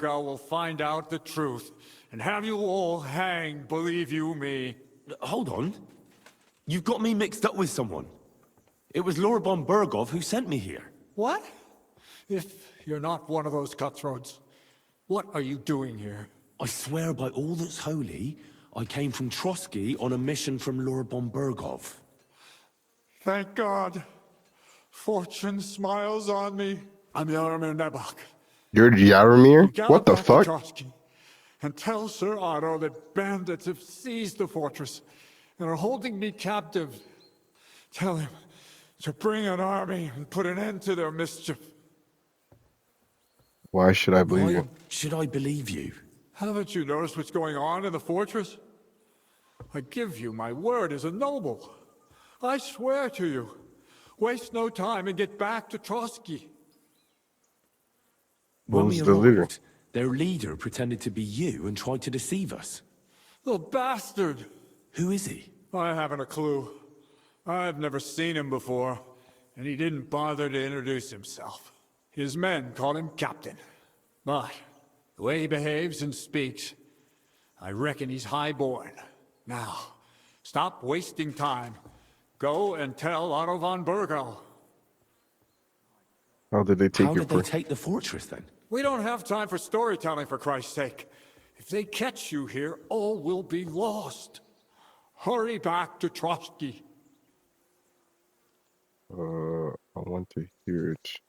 Burgal will find out the truth, and have you all hanged, believe you me. Hold on. You've got me mixed up with someone. It was Lord von Bergov who sent me here. What? If you're not one of those cutthroats, what are you doing here? I swear by all that's holy, I came from Trotsky on a mission from Lord von Bergov. Thank God. Fortune smiles on me. I'm Yaromir Nebok. You're Yaromir? Gallop What the back to fuck? Trotsky and tell Sir Otto that bandits have seized the fortress and are holding me captive. Tell him to bring an army and put an end to their mischief. Why should I believe Why you? should I believe you? Haven't you noticed what's going on in the fortress? I give you my word as a noble. I swear to you. Waste no time and get back to Trotsky. When Who's we the leader? arrived, their leader pretended to be you and tried to deceive us. The bastard! Who is he? I haven't a clue. I've never seen him before, and he didn't bother to introduce himself. His men call him Captain. But the way he behaves and speaks, I reckon he's high-born. Now, stop wasting time. Go and tell Otto von Bergel. How did they take How you did for? they take the fortress then? We don't have time for storytelling, for Christ's sake. If they catch you here, all will be lost. Hurry back to Trotsky. I want to hear it.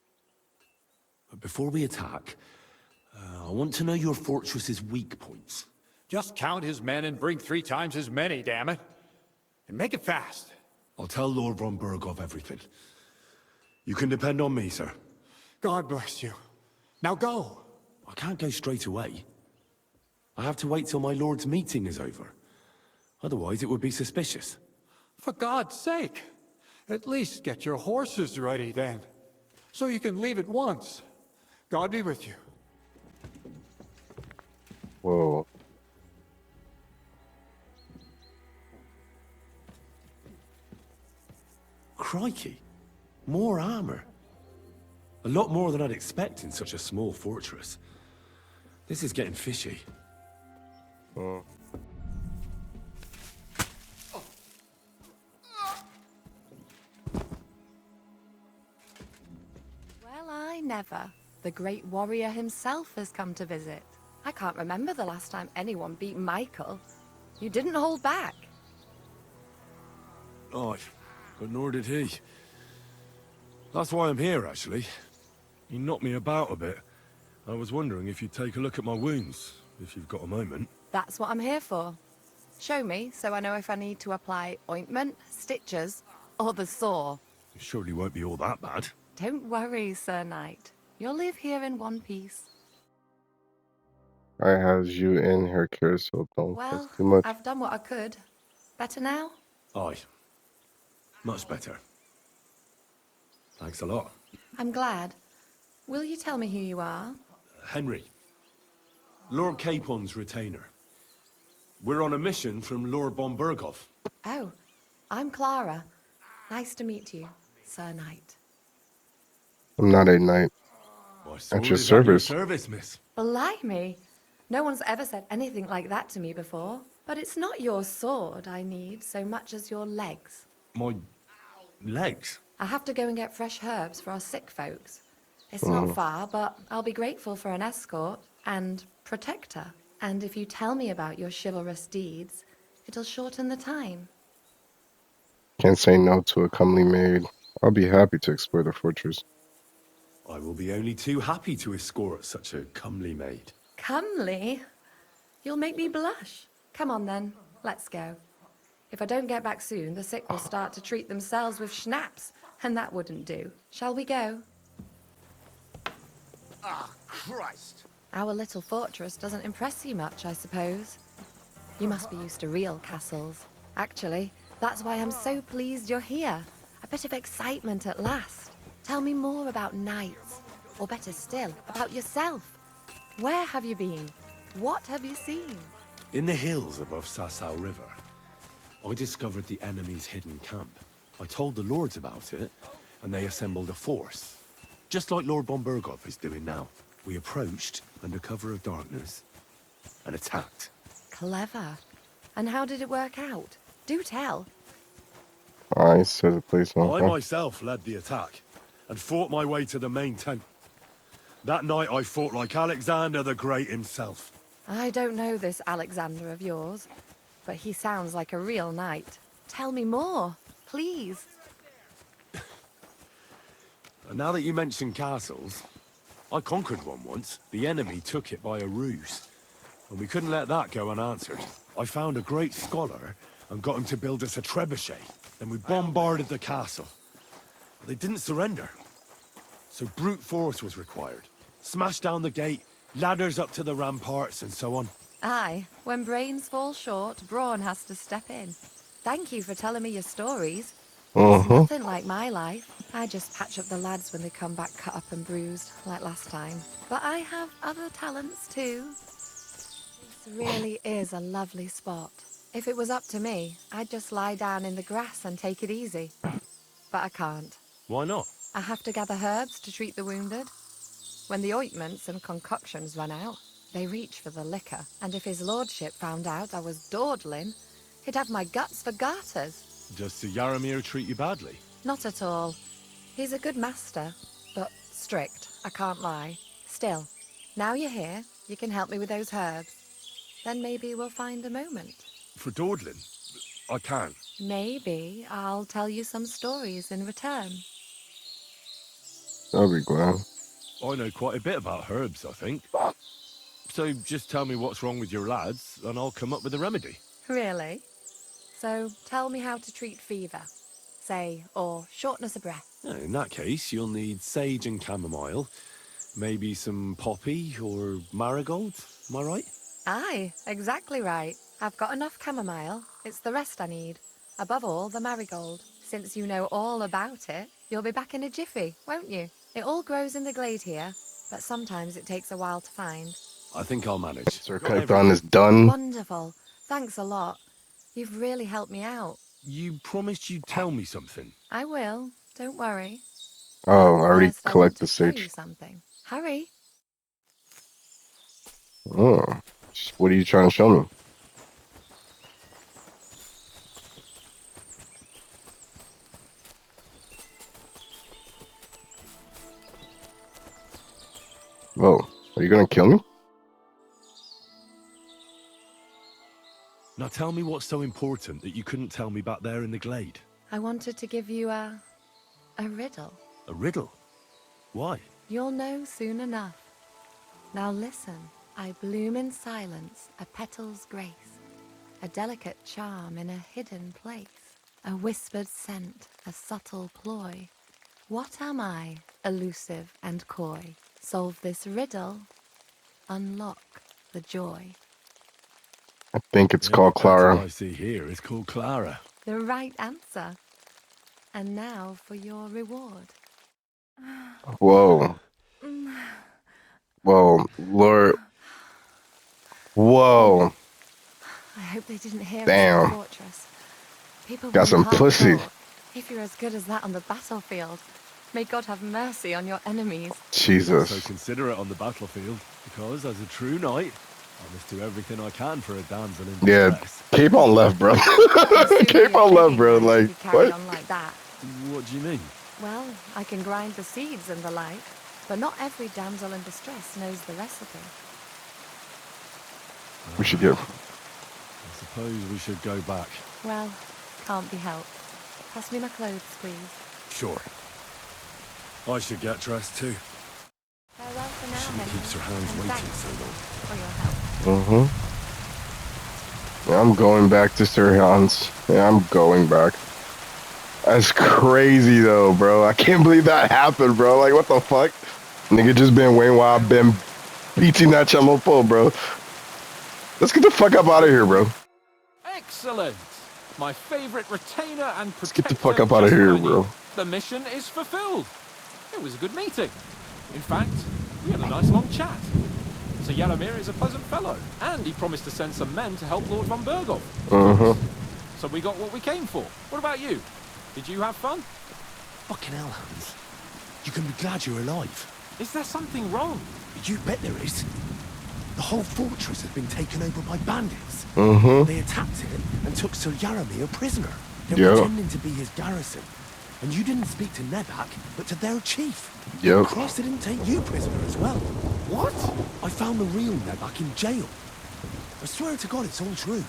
But before we attack, I want to know your fortress's weak points. Just count his men and bring 3 times as many, damn it. And make it fast. I'll tell Lord von Bergov everything. You can depend on me, sir. God bless you. Now go. I can't go straight away. I have to wait till my lord's meeting is over. Otherwise, it would be suspicious. For God's sake. At least get your horses ready then. So you can leave at once. God be with you. Whoa. Crikey. More armor. A lot more than I'd expect in such a small fortress. This is getting fishy. Oh. Well, I never. The great warrior himself has come to visit. I can't remember the last time anyone beat Michael. You didn't hold back. Oh, but nor did he. That's why I'm here, actually. He knocked me about a bit. I was wondering if you'd take a look at my wounds, if you've got a moment. That's what I'm here for. Show me, so I know if I need to apply ointment, stitches, or the saw. It surely won't be all that bad. Don't worry, Sir Knight. You'll live here in one piece. I has you in her care, so don't Well, fuss too much. I've done what I could. Better now? Aye. Much better. Thanks a lot. I'm glad. Will you tell me who you are? Henry. Lord Capon's retainer. We're on a mission from Lord von Bergov. Oh, I'm Clara. Nice to meet you, Sir Knight. I'm not a knight. Why, At so your is that your service. service, miss. Blimey! No one's ever said anything like that to me before. But it's not your sword I need so much as your legs. My legs? I have to go and get fresh herbs for our sick folks. It's not far, but I'll be grateful for an escort and protector. And if you tell me about your chivalrous deeds, it'll shorten the time. Can't say no to a comely maid. I'll be happy to explore the fortress. I will be only too happy to escort such a comely maid. Comely? You'll make me blush. Come on then, let's go. If I don't get back soon, the sick will start to treat themselves with schnapps, and that wouldn't do. Shall we go? Ah, Christ! Our little fortress doesn't impress you much, I suppose. You must be used to real castles. Actually, that's why I'm so pleased you're here. A bit of excitement at last. Tell me more about knights, or better still, about yourself. Where have you been? What have you seen? In the hills above Sasau River, I discovered the enemy's hidden camp. I told the lords about it, and they assembled a force. Just like Lord von Bergov is doing now. We approached under cover of darkness and attacked. Clever. And how did it work out? Do tell. I said the place on I fire. myself led the attack and fought my way to the main tent. That night I fought like Alexander the Great himself. I don't know this Alexander of yours, but he sounds like a real knight. Tell me more, please. And now that you mention castles, I conquered one once. The enemy took it by a ruse, and we couldn't let that go unanswered. I found a great scholar and got him to build us a trebuchet. Then we bombarded the castle. But they didn't surrender. So brute force was required. Smash down the gate, ladders up to the ramparts, and so on. Aye, when brains fall short, brawn has to step in. Thank you for telling me your stories. It's nothing like my life. I just patch up the lads when they come back cut up and bruised, like last time. But I have other talents too. This really is a lovely spot. If it was up to me, I'd just lie down in the grass and take it easy. But I can't. Why not? I have to gather herbs to treat the wounded. When the ointments and concoctions run out, they reach for the liquor. And if his lordship found out I was dawdling, he'd have my guts for garters. Does Sir Yaramir treat you badly? Not at all. He's a good master, but strict, I can't lie. Still, now you're here, you can help me with those herbs. Then maybe we'll find a moment. For dawdling? I can. Maybe I'll tell you some stories in return. I'll be glad. I know quite a bit about herbs, I think. So just tell me what's wrong with your lads, and I'll come up with a remedy. Really? So tell me how to treat fever, say, or shortness of breath. In that case, you'll need sage and chamomile, maybe some poppy or marigold, am I right? Aye, exactly right. I've got enough chamomile. It's the rest I need. Above all, the marigold. Since you know all about it, you'll be back in a jiffy, won't you? It all grows in the glade here, but sometimes it takes a while to find. I think I'll manage. Sir Kython is done. Wonderful. Thanks a lot. You've really helped me out. You promised you'd tell me something. I will. Don't worry. Oh, I already First, I want collect to the show you sage. something. Hurry. Oh, what are you trying to show me? Whoa, are you gonna kill me? Now tell me what's so important that you couldn't tell me back there in the glade. I wanted to give you a riddle. A riddle? Why? You'll know soon enough. Now listen. I bloom in silence, a petal's grace, a delicate charm in a hidden place, a whispered scent, a subtle ploy. What am I, elusive and coy? Solve this riddle, unlock the joy. I think it's Yeah, called the Clara. petal I see here is called Clara. The right answer. And now for your reward. Whoa. Whoa, Lord. Whoa. I hope they didn't hear us Damn. in the fortress. People Got will some hard pussy. fought. If you're as good as that on the battlefield, may God have mercy on your enemies. So Jesus. considerate on the battlefield, because as a true knight, I must do everything I can for a damsel in Yeah, distress. keep on left, bro. Keep on left, bro. Like, you carry what? on like that. What do you mean? Well, I can grind the seeds and the like, but not every damsel in distress knows the recipe. We should get. I suppose we should go back. Well, can't be helped. Pass me my clothes, please. Sure. I should get dressed too. Farewell for now, Shouldn't Henry, keep Sir Hans and waiting thanks so long. for your help. Yeah, I'm going back to Sir Hans. Yeah, I'm going back. That's crazy though, bro. I can't believe that happened, bro. Like, what the fuck? Nigga just been waiting while I've been beating that chamo full, bro. Let's get the fuck up out of here, bro. Excellent! My favorite retainer and protector. Let's get the fuck up out of just here, found you. bro. The mission is fulfilled. It was a good meeting. In fact, we had a nice long chat. Sir Yaramir is a pleasant fellow, and he promised to send some men to help Lord von Berghoff. So we got what we came for. What about you? Did you have fun? Fucking hell, Hans. You can be glad you're alive. Is there something wrong? You bet there is. The whole fortress has been taken over by bandits. Mm-hmm. They attacked it and took Sir Yaramir prisoner. They're Yeah. pretending to be his garrison. And you didn't speak to Nebak, but to their chief. Yep. Christ, they didn't take you prisoner as well. What? I found the real Nebak in jail. I swear to God, it's all true.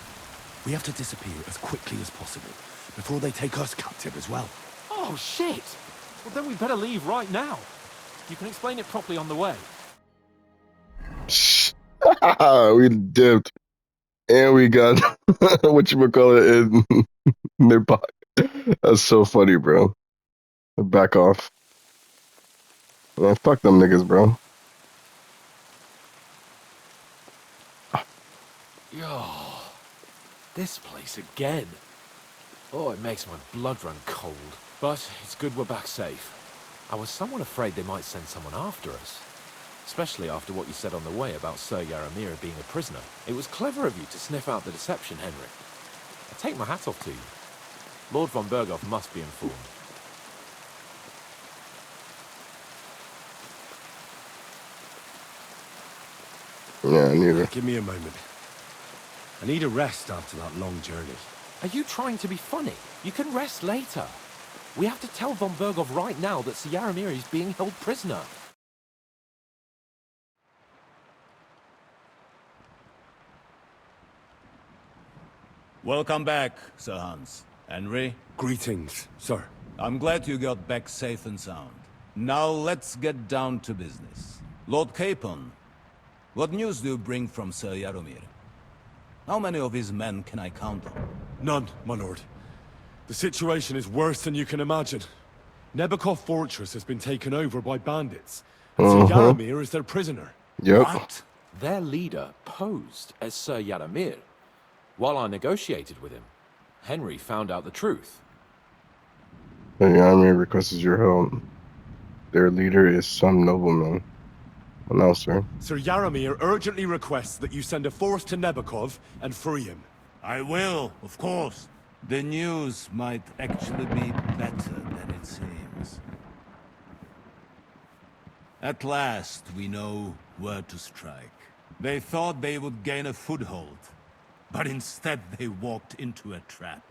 We have to disappear as quickly as possible before they take us captive as well. Oh, shit! Well, then we better leave right now. You can explain it properly on the way. We dipped. And we got whatchamacallit in their pocket. That's so funny, bro. Back off. Man, fuck them niggas, bro. Yo, this place again. Oh, it makes my blood run cold. But it's good we're back safe. I was somewhat afraid they might send someone after us. Especially after what you said on the way about Sir Yaramir being a prisoner. It was clever of you to sniff out the deception, Henry. I take my hat off to you. Lord von Berghoff must be informed. Yeah, neither. Give me a moment. I need a rest after that long journey. Are you trying to be funny? You can rest later. We have to tell von Berghoff right now that Sir Yaramir is being held prisoner. Welcome back, Sir Hans. Henry, Greetings, sir. I'm glad you got back safe and sound. Now let's get down to business. Lord Capon, what news do you bring from Sir Yaromir? How many of his men can I count on? None, my lord. The situation is worse than you can imagine. Nebakov Fortress has been taken over by bandits, and Sir Yaramir is their prisoner. Yep. What? Their leader posed as Sir Yaramir. While I negotiated with him, Henry found out the truth. The army requests your help. Their leader is some nobleman. What else, sir? Sir Yaramir urgently requests that you send a force to Nebakov and free him. I will, of course. The news might actually be better than it seems. At last, we know where to strike. They thought they would gain a foothold, but instead they walked into a trap.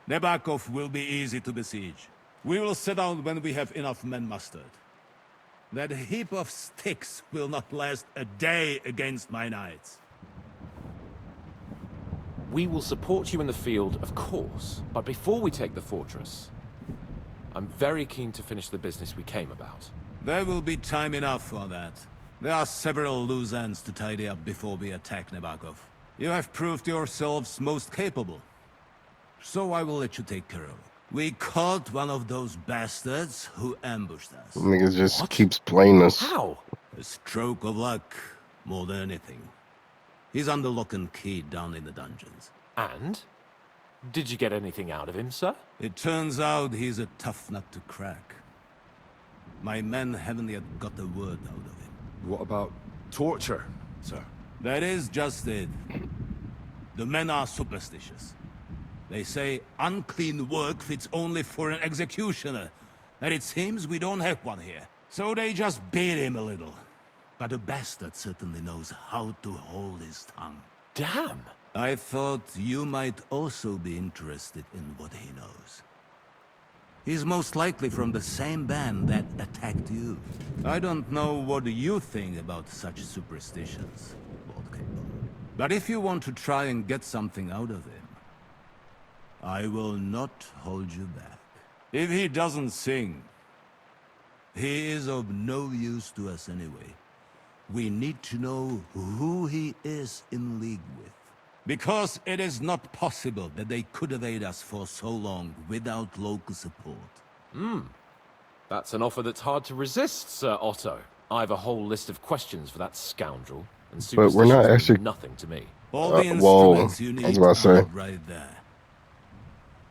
Nebakov will be easy to besiege. We will set out when we have enough men mustered. That heap of sticks will not last a day against my knights. We will support you in the field, of course, but before we take the fortress, I'm very keen to finish the business we came about. There will be time enough for that. There are several loose ends to tidy up before we attack Nebakov. You have proved yourselves most capable, so I will let you take care of it. We caught one of those bastards who ambushed us. Niggas just What? keeps playing us. How? A stroke of luck, more than anything. He's under lock and key down in the dungeons. And? Did you get anything out of him, sir? It turns out he's a tough nut to crack. My men haven't yet got a word out of him. What about torture, sir? That is just it. The men are superstitious. They say unclean work fits only for an executioner, and it seems we don't have one here. So they just beat him a little. But the bastard certainly knows how to hold his tongue. Damn! I thought you might also be interested in what he knows. He's most likely from the same band that attacked you. I don't know what you think about such superstitions, Lord Capon. But if you want to try and get something out of him, I will not hold you back. If he doesn't sing, he is of no use to us anyway. We need to know who he is in league with. Because it is not possible that they could evade us for so long without local support. That's an offer that's hard to resist, Sir Otto. I have a whole list of questions for that scoundrel, and But we're not superstitions mean actually- nothing to me. All the whoa, instruments you I was need about to say. are right there.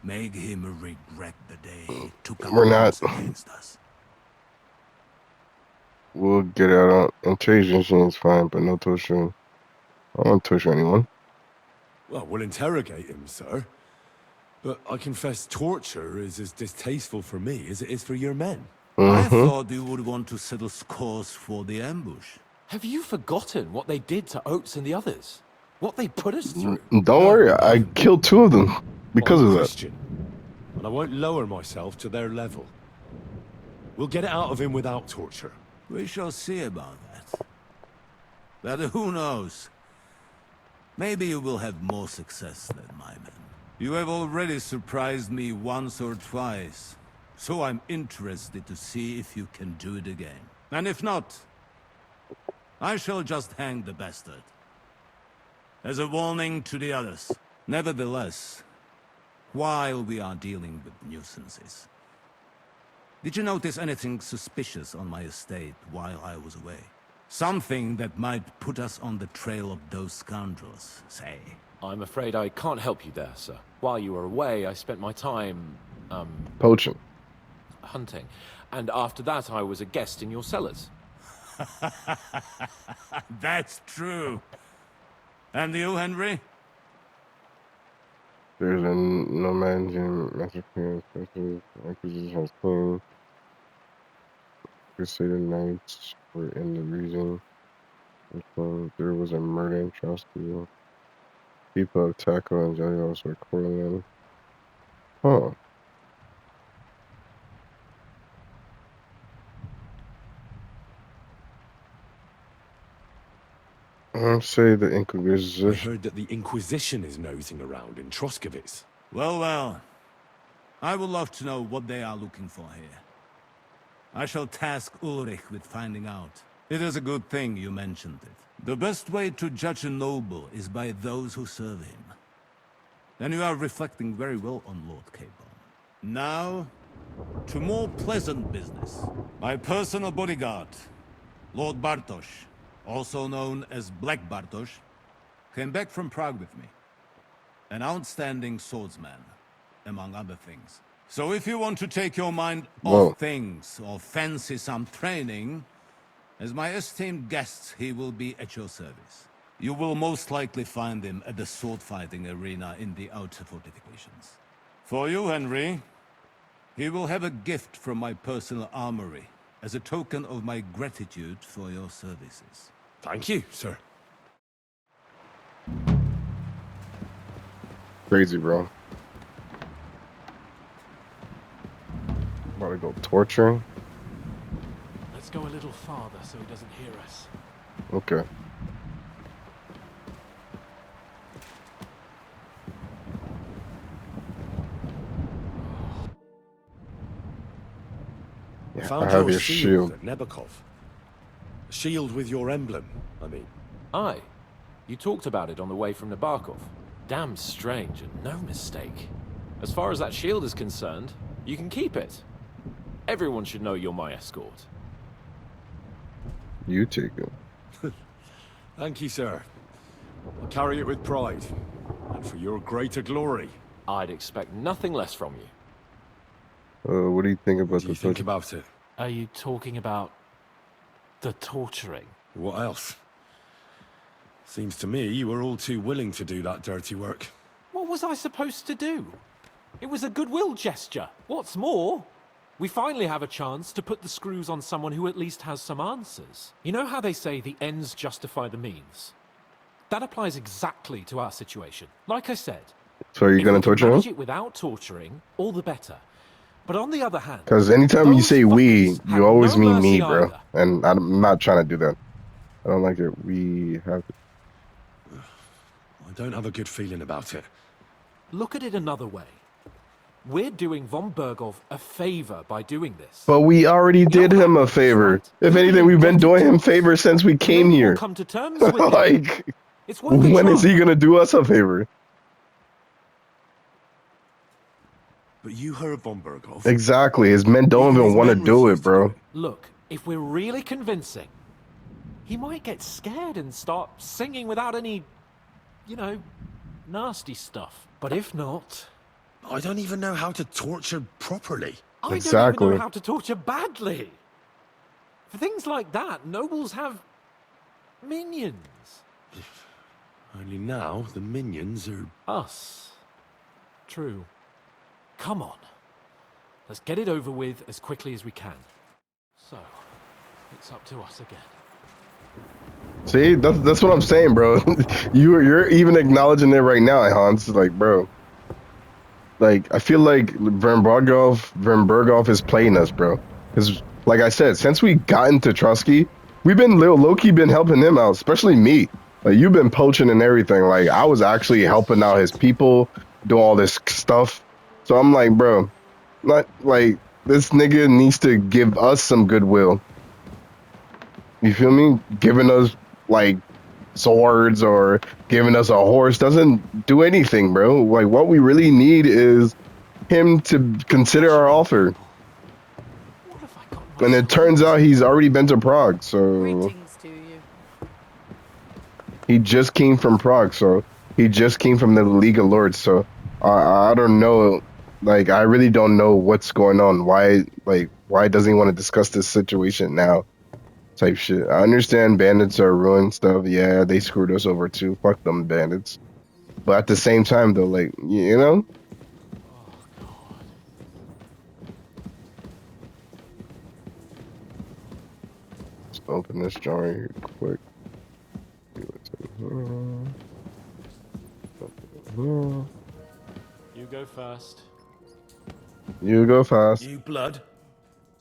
Make him regret the day he took up We're not- arms against us. We'll get out on interrogation is fine, but no torture. I don't want to torture anyone. Well, we'll interrogate him, sir. But I confess torture is as distasteful for me as it is for your men. I thought you would want to settle scores for the ambush. Have you forgotten what they did to Oates and the others? What they put us through? Don't worry, I killed 2 of them because I'm of that. Christian, and I won't lower myself to their level. We'll get it out of him without torture. We shall see about that. But who knows? Maybe you will have more success than my men. You have already surprised me once or twice, so I'm interested to see if you can do it again. And if not, I shall just hang the bastard. As a warning to the others. Nevertheless, while we are dealing with nuisances, did you notice anything suspicious on my estate while I was away? Something that might put us on the trail of those scoundrels, say. I'm afraid I can't help you there, sir. While you were away, I spent my time, Poaching. hunting. And after that, I was a guest in your cellars. That's true. And you, Henry? There's a nomad in Master Acquisition has claimed Crusader Knights were in the region. There was a murder in Charleston. People of Taco and Jellyos were quarreling. Huh. Say the I Inquisition. heard that the Inquisition is nosing around in Troskowitz. Well, well. I would love to know what they are looking for here. I shall task Ulrich with finding out. It is a good thing you mentioned it. The best way to judge a noble is by those who serve him. And you are reflecting very well on Lord Capon. Now, to more pleasant business. My personal bodyguard, Lord Bartosz, also known as Black Bartosz, came back from Prague with me. An outstanding swordsman, among other things. So if you want to take your mind Whoa. off things or fancy some training, as my esteemed guest, he will be at your service. You will most likely find him at the sword-fighting arena in the outer fortifications. For you, Henry, he will have a gift from my personal armory as a token of my gratitude for your services. Thank you, sir. Crazy, bro. About to go torturing? Let's go a little farther so he doesn't hear us. Okay. I Yeah, found I have your your shield shield. at Nebakov. A shield with your emblem, I mean. Aye. You talked about it on the way from Nabokov. Damn strange and no mistake. As far as that shield is concerned, you can keep it. Everyone should know you're my escort. You take it. Thank you, sir. I'll carry it with pride. And for your greater glory. I'd expect nothing less from you. What do you think about What do you the think torture? about it? Are you talking about the torturing? What else? Seems to me you were all too willing to do that dirty work. What was I supposed to do? It was a goodwill gesture. What's more, we finally have a chance to put the screws on someone who at least has some answers. You know how they say the ends justify the means? That applies exactly to our situation. Like I said, So are you if gonna we can torture him? manage it without torturing, all the better. But on the other hand, Because anytime you those say we, fuckers had you always no mean me, mercy bro. either. And I'm not trying to do that. I don't like it. We have to. I don't have a good feeling about it. Look at it another way. We're doing von Berghoff a favor by doing this. But we already know did how him it a works, favor. right? If He'll be anything, we've been indebted doing to him us. favors since we came Maybe we'll here. come to terms with him. Like, It's worth a when is try. he gonna do us a favor? But you heard von Berghoff. Exactly. His men don't Even even his want to men do refuse it, bro. Look, if we're really convincing, he might get scared and start singing without any, you know, nasty stuff. But if not, I don't even know how to torture properly. I don't even Exactly. know how to torture badly. For things like that, nobles have minions. Only now the minions are... Us. True. Come on. Let's get it over with as quickly as we can. So, it's up to us again. See, that's what I'm saying, bro. You're even acknowledging it right now, Hans. Like, bro. Like, I feel like Vern Berghoff is playing us, bro. Because, like I said, since we got into Trusky, we've been low-key been helping him out, especially me. Like, you've been poaching and everything. Like, I was actually helping out his people, doing all this stuff. So I'm like, bro, not like this nigga needs to give us some goodwill. You feel me? Giving us like swords or giving us a horse doesn't do anything, bro. Like, what we really need is him to consider our offer. What have I got And it myself turns out into? he's already been to Prague, so Greetings to you. he just came from Prague, so he just came from the League of Lords, so I don't know, like, I really don't know what's going on. Why doesn't he want to discuss this situation now? Type shit. I understand bandits are ruining stuff. Yeah, they screwed us over too. Fuck them bandits. But at the same time, though, like, you know? Let's open this jar here quick. You go first. You go fast. New blood?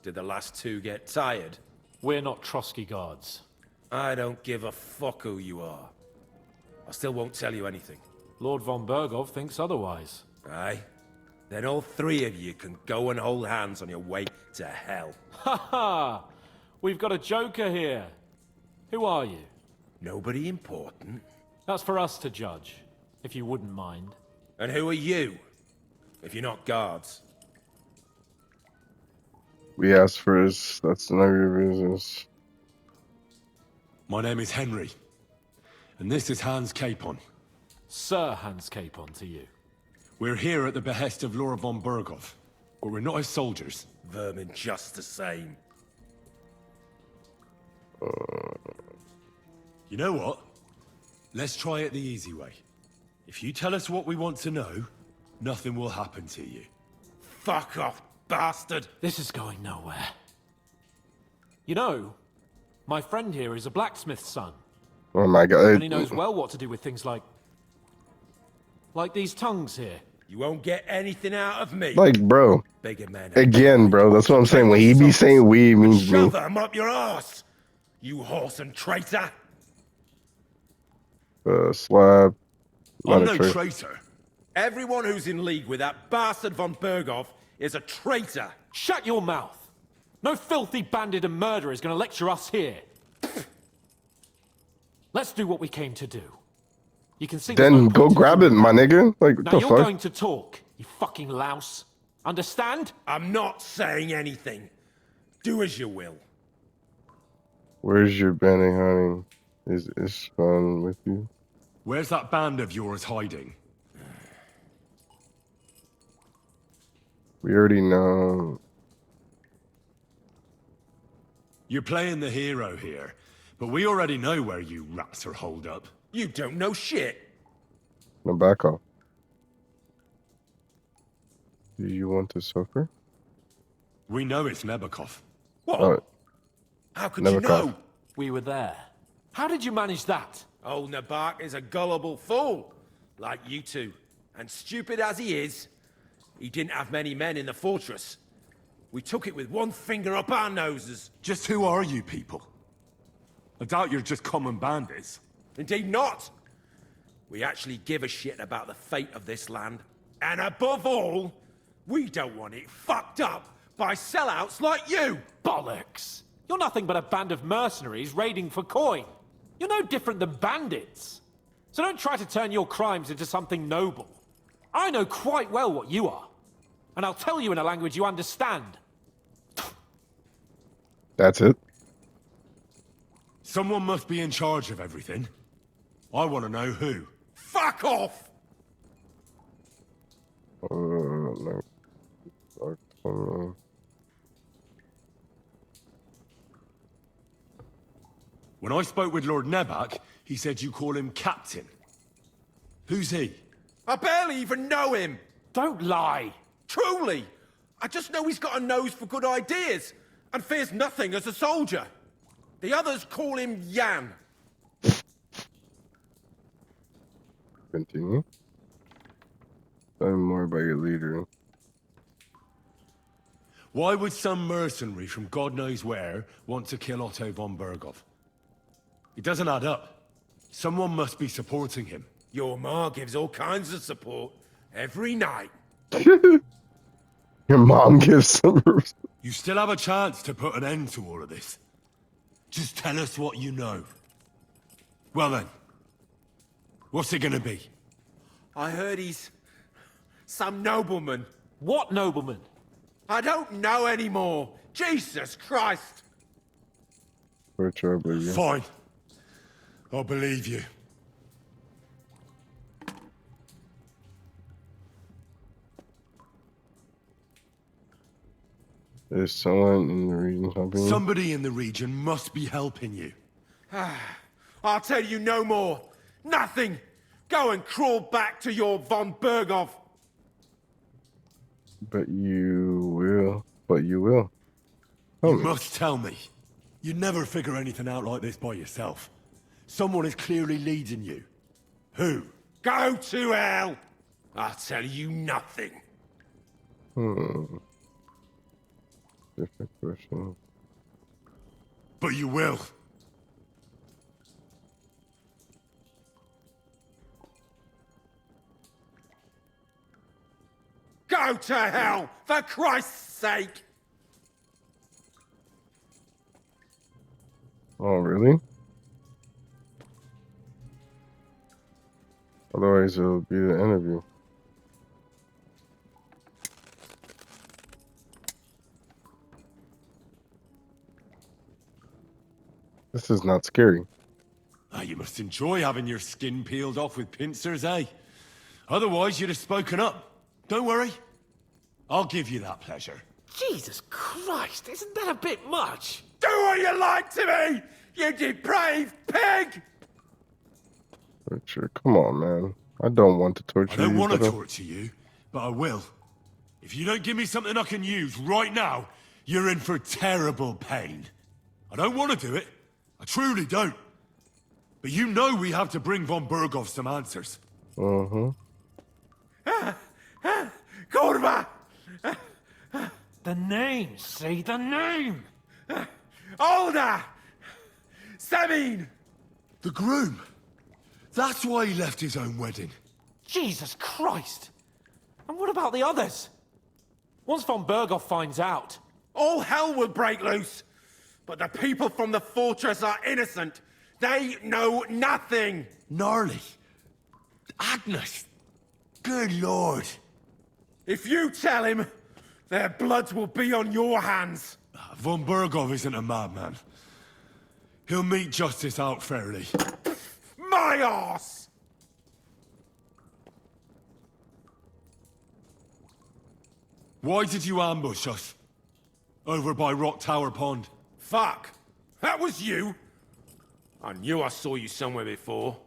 Did the last two get tired? We're not Trotsky guards. I don't give a fuck who you are. I still won't tell you anything. Lord von Berghoff thinks otherwise. Aye? Then all three of you can go and hold hands on your way to hell. Ha ha! We've got a joker here. Who are you? Nobody important. That's for us to judge, if you wouldn't mind. And who are you? If you're not guards. We asked for his. That's none of your business. My name is Henry, and this is Hans Capon. Sir Hans Capon to you. We're here at the behest of Lord von Berghoff, but we're not his soldiers. Vermin just the same. You know what? Let's try it the easy way. If you tell us what we want to know, nothing will happen to you. Fuck off, bastard! This is going nowhere. You know, my friend here is a blacksmith's son, Oh my god. and he knows well what to do with things like these tongues here. You won't get anything out of me. Like, bro. Bigger man. Again, bro. That's what I'm saying. When he be saying we, he means me. Shove them up your ass, you horse and traitor! Slab. I'm Not a no traitor. traitor. Everyone who's in league with that bastard von Berghoff is a traitor. Shut your mouth! No filthy bandit and murderer is going to lecture us here. Let's do what we came to do. You can see. there's Then no go point in grab it, doing my that. nigga. Like, what Now the you're fuck? going to talk, you fucking louse. Understand? I'm not saying anything. Do as you will. Where's your bounty hunting? Is fun with you? Where's that band of yours hiding? We already know. You're playing the hero here, but we already know where you rats are holed up. You don't know shit. No, back off. Do you want to suffer? We know it's Nebakov. What? Oh, How could never you know? caught. We were there. How did you manage that? Old Nabak is a gullible fool, like you two. And stupid as he is, he didn't have many men in the fortress. We took it with one finger up our noses. Just who are you people? I doubt you're just common bandits. Indeed not. We actually give a shit about the fate of this land. And above all, we don't want it fucked up by sellouts like you. Bollocks! You're nothing but a band of mercenaries raiding for coin. You're no different than bandits. So don't try to turn your crimes into something noble. I know quite well what you are. And I'll tell you in a language you understand. That's it. Someone must be in charge of everything. I want to know who. Fuck off! No. When I spoke with Lord Nebak, he said you call him Captain. Who's he? I barely even know him. Don't lie! Truly. I just know he's got a nose for good ideas. and fears nothing as a soldier. The others call him Jan. Continue. Tell me more about your leader. Why would some mercenary from God knows where want to kill Otto von Berghoff? It doesn't add up. Someone must be supporting him. Your ma gives all kinds of support every night. Your mom gives some. You still have a chance to put an end to all of this. Just tell us what you know. Well then, what's it gonna be? I heard he's some nobleman. What nobleman? I don't know anymore. Jesus Christ. Torture, I believe you. Fine. I'll believe you. There's someone in the region helping you? Somebody in the region must be helping you. I'll tell you no more. Nothing. Go and crawl back to your von Berghoff. But you will. But you will. Tell You me. must tell me. You never figure anything out like this by yourself. Someone is clearly leading you. Who? Go to hell. I'll tell you nothing. Different question. But you will. Go to hell, for Christ's sake! Oh, really? Otherwise, it'll be the interview. This is not scary. Ah, you must enjoy having your skin peeled off with pincers, eh? Otherwise, you'd have spoken up. Don't worry. I'll give you that pleasure. Jesus Christ, isn't that a bit much? Do what you like to me, you depraved pig! Torture. Come on, man. I don't want to torture I don't you. want to but torture you, but I will. If you don't give me something I can use right now, you're in for terrible pain. I don't want to do it. I truly don't. But you know we have to bring von Berghoff some answers. Kurva! The name, say the name! Olda! Sabine! The groom. That's why he left his own wedding. Jesus Christ! And what about the others? Once von Berghoff finds out... All hell will break loose! But the people from the fortress are innocent! They know nothing! Gnarly. Agnes. Good lord. If you tell him, their blood will be on your hands! Von Berghoff isn't a madman. He'll meet justice out fairly. My arse! Why did you ambush us? Over by Rock Tower Pond. Fuck! That was you! I knew I saw you somewhere before,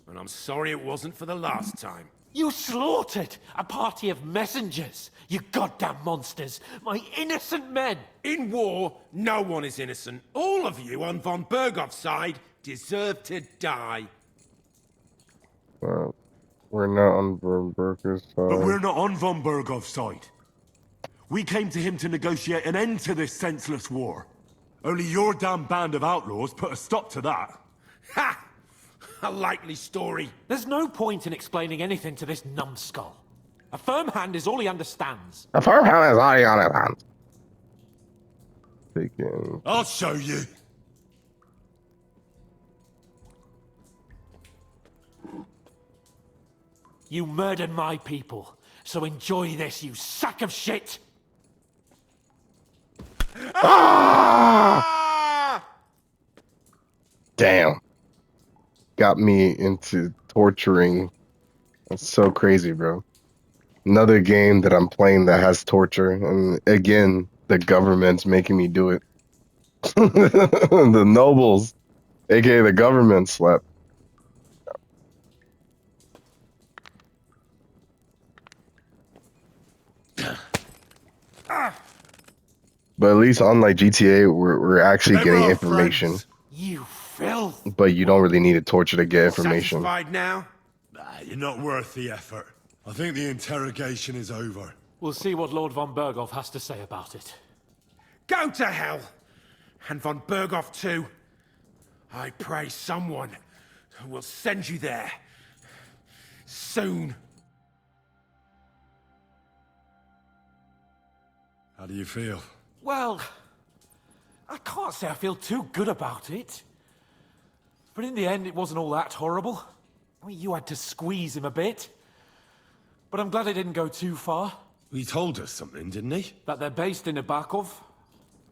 and I'm sorry it wasn't for the last time. You slaughtered a party of messengers, you goddamn monsters! My innocent men! In war, no one is innocent. All of you on von Berghoff's side deserve to die. We're not on Berger's side. But we're not on von Berghoff's side. We came to him to negotiate an end to this senseless war. Only your damn band of outlaws put a stop to that. Ha! A likely story. There's no point in explaining anything to this numbskull. A firm hand is all he understands. The firm hand is already on his hands. Taking. I'll show you. You murdered my people, so enjoy this, you sack of shit! Ah! Damn. Got me into torturing. That's so crazy, bro. Another game that I'm playing that has torture, and again, the government's making me do it. The nobles, aka the government, slept. But at least on like GTA, we're actually They getting were our information. friends. You filth. But you don't really need a torture to get information. Satisfied now? Nah, you're not worth the effort. I think the interrogation is over. We'll see what Lord von Berghoff has to say about it. Go to hell! And von Berghoff too. I pray someone will send you there. Soon. How do you feel? Well, I can't say I feel too good about it. But in the end, it wasn't all that horrible. I mean, you had to squeeze him a bit. But I'm glad it didn't go too far. He told us something, didn't he? That they're based in Nabokov,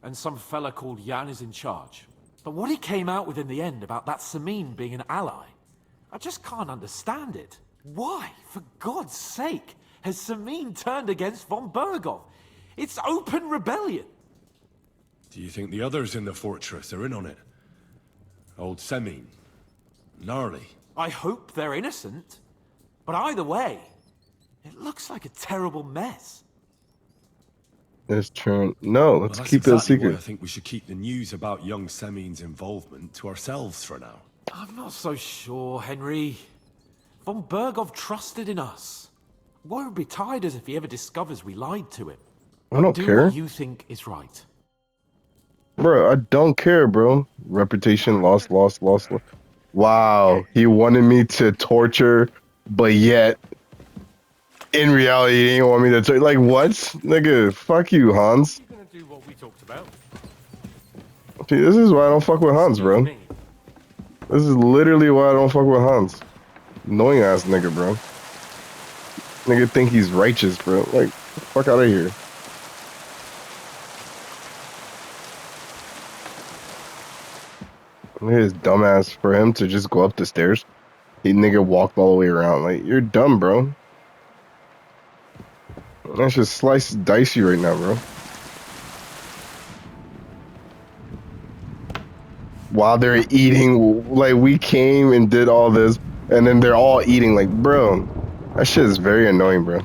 and some fella called Jan is in charge. But what he came out with in the end about that Samin being an ally, I just can't understand it. Why, for God's sake, has Samin turned against von Berghoff? It's open rebellion. Do you think the others in the fortress are in on it? Old Semin, Gnarly. I hope they're innocent. But either way, it looks like a terrible mess. Let's turn. No, let's Well, that's keep it a exactly why secret. I think we should keep the news about young Semin's involvement to ourselves for now. I'm not so sure, Henry. Von Berghoff trusted in us. Why would be tired as if he ever discovers we lied to him? I don't Do care. what you think is right. Bro, I don't care, bro. Reputation, lost. Wow, he wanted me to torture, but yet, in reality, he didn't want me to torture. Like, what? Nigga, fuck you, Hans. You're gonna do what we talked about. See, this is why I don't fuck with Hans, bro. Me. This is literally why I don't fuck with Hans. Annoying ass nigga, bro. Nigga think he's righteous, bro. Like, fuck out of here. Look at his dumbass for him to just go up the stairs. He nigga walked all the way around. Like, you're dumb, bro. That's just slice dicey right now, bro. While they're eating, like, we came and did all this, and then they're all eating. Like, bro, that shit is very annoying, bro.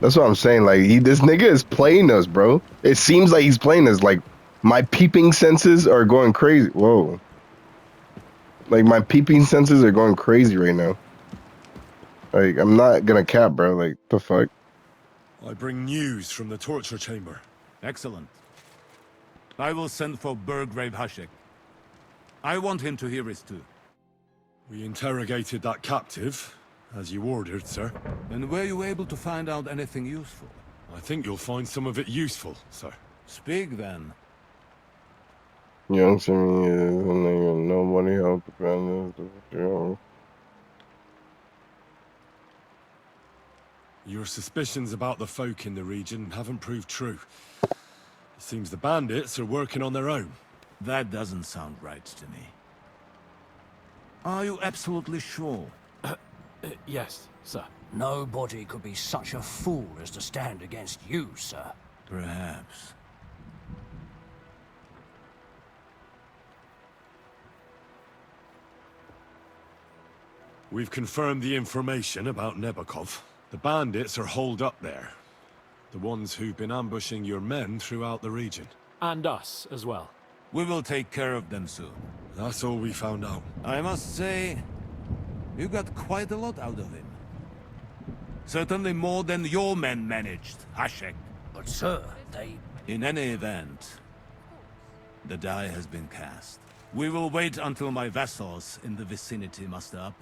That's what I'm saying. Like, this nigga is playing us, bro. It seems like he's playing us. Like, my peeping senses are going crazy. Whoa. Like, my peeping senses are going crazy right now. Like, I'm not gonna cap, bro. Like, the fuck? I bring news from the torture chamber. Excellent. I will send for Burgrave Hashek. I want him to hear it too. We interrogated that captive, as you ordered, sir. And were you able to find out anything useful? I think you'll find some of it useful, sir. Speak then. Young Jimmy is a nigga. Nobody helped defend this. Your suspicions about the folk in the region haven't proved true. It seems the bandits are working on their own. That doesn't sound right to me. Are you absolutely sure? Yes, sir. Nobody could be such a fool as to stand against you, sir. Perhaps. We've confirmed the information about Nebokov. The bandits are holed up there. The ones who've been ambushing your men throughout the region. And us as well. We will take care of them soon. That's all we found out. I must say, you got quite a lot out of him. Certainly more than your men managed, Hashek. But, sir, they... In any event, the die has been cast. We will wait until my vassals in the vicinity muster up,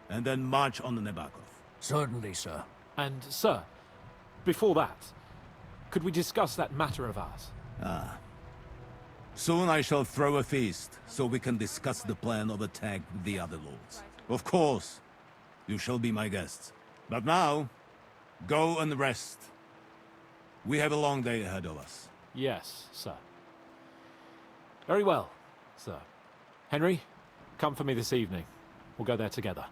and then march on the Nabokov. Certainly, sir. And, sir, before that, could we discuss that matter of ours? Soon I shall throw a feast, so we can discuss the plan of attack with the other lords. Of course, you shall be my guests. But now, go and rest. We have a long day ahead of us. Yes, sir. Very well, sir. Henry, come for me this evening. We'll go there together.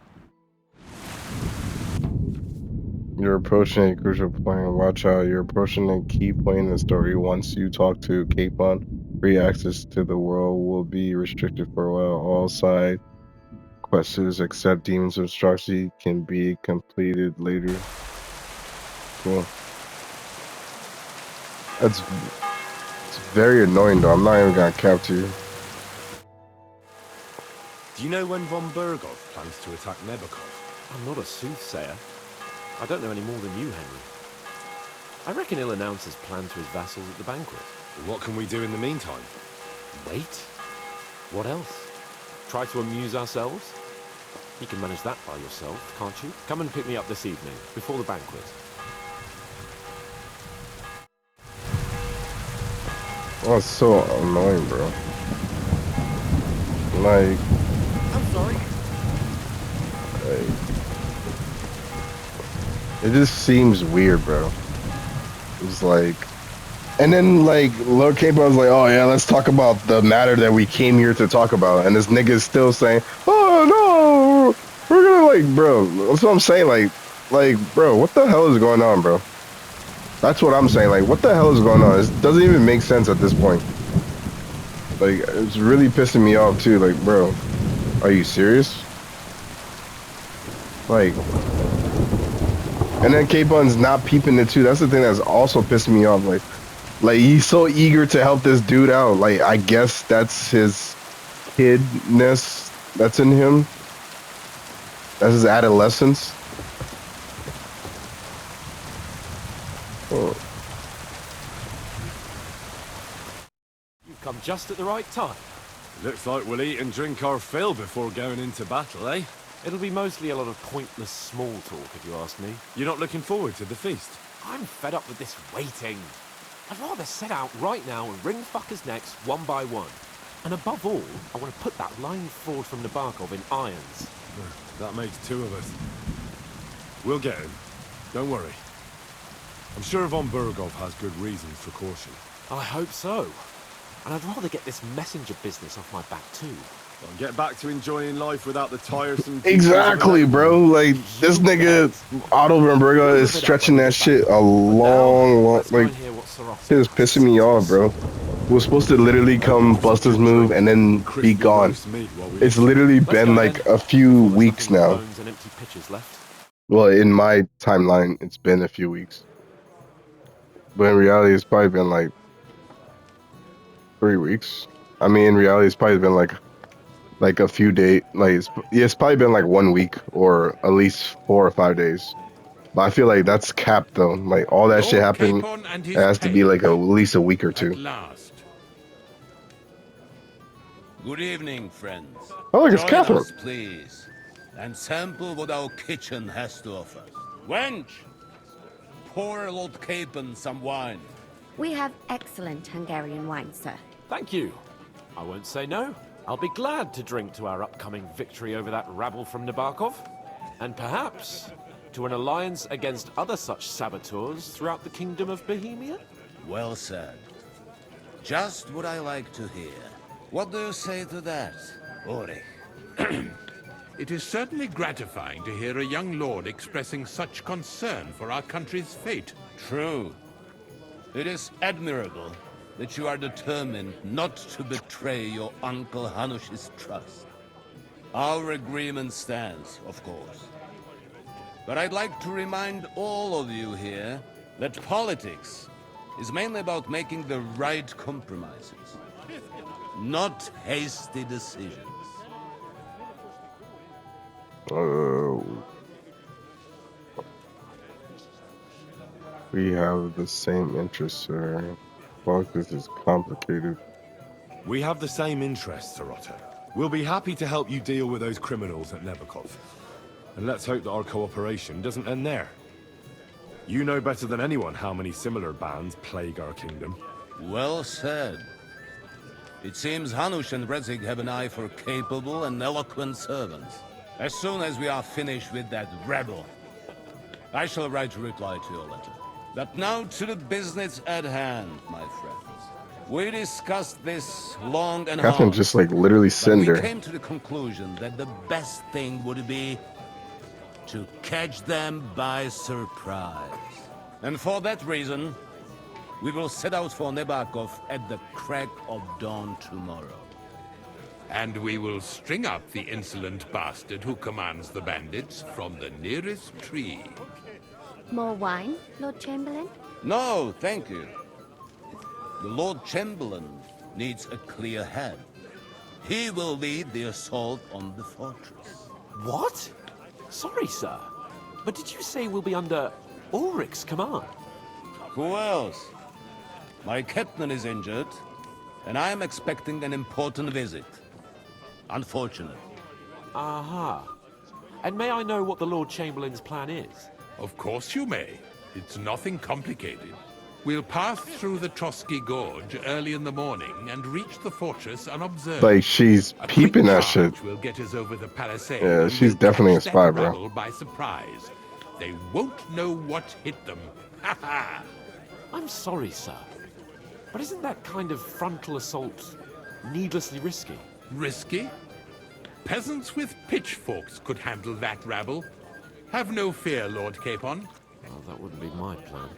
You're approaching a crucial point. Watch out. You're approaching a key point in the story. Once you talk to Capon, free access to the world will be restricted for a while. All side quests except Demons of Strachey can be completed later. Cool. It's very annoying though. I'm not even gonna cap to you. Do you know when von Bergov plans to attack Nebakov? I'm not a soothsayer. I don't know any more than you, Henry. I reckon he'll announce his plan to his vassals at the banquet. What can we do in the meantime? Wait? What else? Try to amuse ourselves? You can manage that by yourself, can't you? Come and pick me up this evening, before the banquet. Oh, it's so annoying, bro. Like, I'm sorry. it just seems weird, bro. It's like, and then like Lord Capo was like, oh yeah, let's talk about the matter that we came here to talk about, and this nigga is still saying, oh no, we're gonna like, bro. That's what I'm saying, like, bro, what the hell is going on, bro? That's what I'm saying, like, what the hell is going on? It doesn't even make sense at this point. Like, it's really pissing me off too. Like, bro, are you serious? Like, and then Capon's not peeping it too. That's the thing that's also pissing me off. Like he's so eager to help this dude out. Like, I guess that's his kidness that's in him. That's his adolescence. Oh. You've come just at the right time. Looks like we'll eat and drink our fill before going into battle, eh? It'll be mostly a lot of pointless small talk, if you ask me. You're not looking forward to the feast? I'm fed up with this waiting. I'd rather set out right now and wring fuckers' necks one by one. And above all, I want to put that line forward from Nabokov in irons. That makes two of us. We'll get him. Don't worry. I'm sure von Bergov has good reasons for caution. I hope so. And I'd rather get this messenger business off my back too. Well, get back to enjoying life without the tiresome... Exactly, bro. Like, this nigga, Otto Renberger, is stretching that shit a long, like, shit is pissing me off, bro. We're supposed to literally come bust his move and then be gone. It's literally been like a few weeks now. Well, in my timeline, it's been a few weeks. But in reality, it's probably been like 3 weeks. I mean, in reality, it's probably been like a few days. Like, it's probably been like 1 week or at least 4 or 5 days. But I feel like that's capped though. Like, all that shit happened. It has to be like at least a week or two. Good evening, friends. Oh, look, it's Catherine. Join us, please, and sample what our kitchen has to offer. Wench, pour Lord Capon some wine. We have excellent Hungarian wine, sir. Thank you. I won't say no. I'll be glad to drink to our upcoming victory over that rabble from Nabokov. And perhaps to an alliance against other such saboteurs throughout the Kingdom of Bohemia? Well said. Just what I like to hear. What do you say to that, Ulrich? It is certainly gratifying to hear a young lord expressing such concern for our country's fate. True. It is admirable that you are determined not to betray your Uncle Hanush's trust. Our agreement stands, of course. But I'd like to remind all of you here that politics is mainly about making the right compromises, not hasty decisions. Oh. We have the same interests, sir. Fuck, this is complicated. We have the same interests, Sir Otto. We'll be happy to help you deal with those criminals at Nebakov. And let's hope that our cooperation doesn't end there. You know better than anyone how many similar bands plague our kingdom. Well said. It seems Hanush and Rezig have an eye for capable and eloquent servants. As soon as we are finished with that rebel, I shall write a reply to your letter. But now to the business at hand, my friends. We discussed this long and Catherine hard. just like literally sitting We there. came to the conclusion that the best thing would be to catch them by surprise. And for that reason, we will set out for Nebakov at the crack of dawn tomorrow. And we will string up the insolent bastard who commands the bandits from the nearest tree. More wine, Lord Chamberlain? No, thank you. The Lord Chamberlain needs a clear head. He will lead the assault on the fortress. What? Sorry, sir. But did you say we'll be under Ulrich's command? Who else? My captain is injured, and I am expecting an important visit. Unfortunate. Aha. And may I know what the Lord Chamberlain's plan is? Of course you may. It's nothing complicated. We'll pass through the Trotsky Gorge early in the morning and reach the fortress unobserved. Like, she's A peeping quick that shit. charge will get us over the palisade. Yeah, and she's we'll definitely catch a spy, that bro. rabble by surprise. They won't know what hit them. Ha ha! I'm sorry, sir. But isn't that kind of frontal assault needlessly risky? Risky? Peasants with pitchforks could handle that rabble. Have no fear, Lord Capon. Well, that wouldn't be my plan.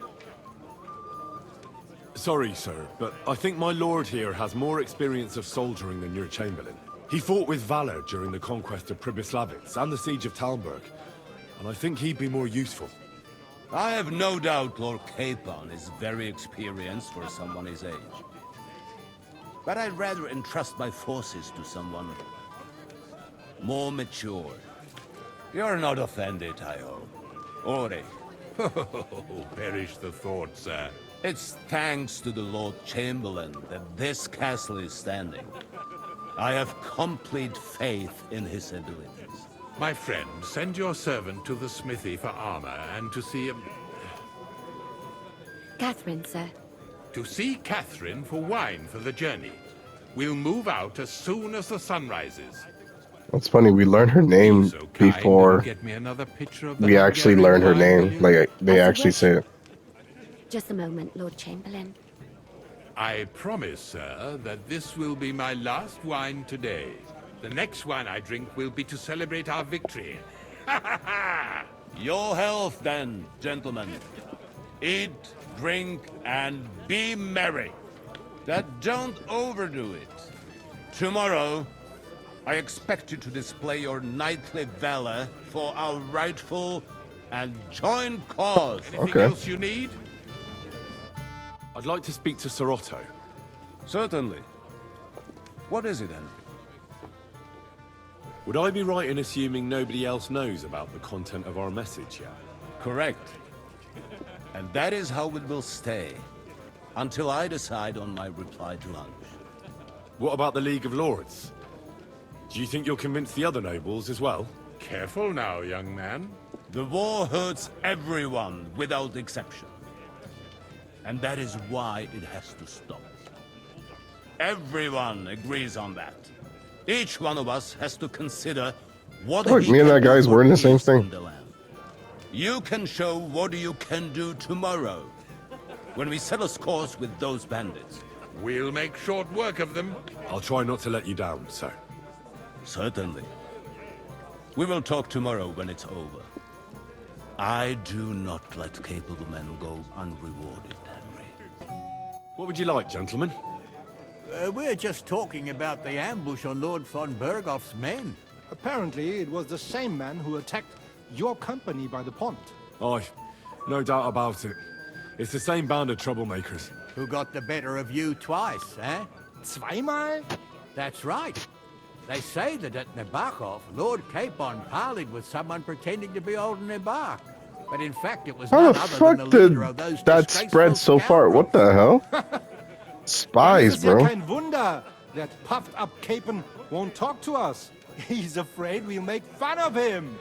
Sorry, sir, but I think my lord here has more experience of soldiering than your Chamberlain. He fought with valor during the conquest of Pribyslavitz and the siege of Talmberg, and I think he'd be more useful. I have no doubt Lord Capon is very experienced for someone his age. But I'd rather entrust my forces to someone more mature. You're not offended, I hope. Ore. Oh, perish the thought, sir. It's thanks to the Lord Chamberlain that this castle is standing. I have complete faith in his abilities. My friend, send your servant to the smithy for armor and to see Catherine, sir. to see Catherine for wine for the journey. We'll move out as soon as the sun rises. That's funny. We learned her name So kind, before get me another picture of the we actually Hungarian learned her wine, will name. you? Like, they That's a actually wish. say it. Just a moment, Lord Chamberlain. I promise, sir, that this will be my last wine today. The next wine I drink will be to celebrate our victory. Ha ha ha! Your health, then, gentlemen. Eat, drink, and be merry. But don't overdo it. Tomorrow, I expect you to display your knightly valor for our rightful and joint cause. Anything Okay. else you need? I'd like to speak to Sir Otto. Certainly. What is it, Henry? Would I be right in assuming nobody else knows about the content of our message yet? Correct. And that is how it will stay, until I decide on my reply to lunch. What about the League of Lords? Do you think you'll convince the other nobles as well? Careful now, young man. The war hurts everyone, without exception. And that is why it has to stop. Everyone agrees on that. Each one of us has to consider what Look, he me and can that do guy's for wearing the same peace in thing. the land. You can show what you can do tomorrow, when we set us course with those bandits. We'll make short work of them. I'll try not to let you down, sir. Certainly. We will talk tomorrow when it's over. I do not let capable men go unrewarded, Henry. What would you like, gentlemen? We're just talking about the ambush on Lord von Bergoff's men. Apparently, it was the same man who attacked your company by the pond. Aye, no doubt about it. It's the same band of troublemakers. Who got the better of you twice, eh? Zweimal? That's right. They say that at Nebachov, Lord Capon parleyed with someone pretending to be old Nebach. But in fact, it was How none the other fuck than the did leader of those that disgraceful spread so far? scoundrels. What the hell? Spies, Es ist ja bro. kein Wunder that puffed up Capon won't talk to us. He's afraid we'll make fun of him.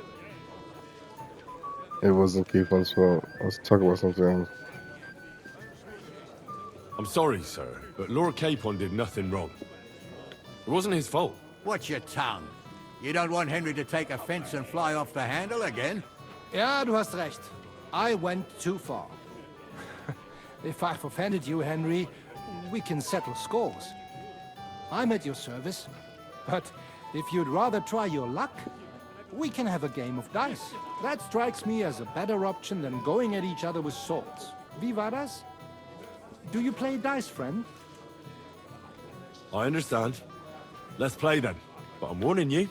It wasn't Keepon's fault. Let's talk about something. I'm sorry, sir, but Lord Capon did nothing wrong. It wasn't his fault. Watch your tongue. You don't want Henry to take offense and fly off the handle again? Ja, du hast recht. I went too far. If I've offended you, Henry, we can settle scores. I'm at your service. But if you'd rather try your luck, we can have a game of dice. That strikes me as a better option than going at each other with swords. Wie war das? Do you play dice, friend? I understand. Let's play then. But I'm warning you,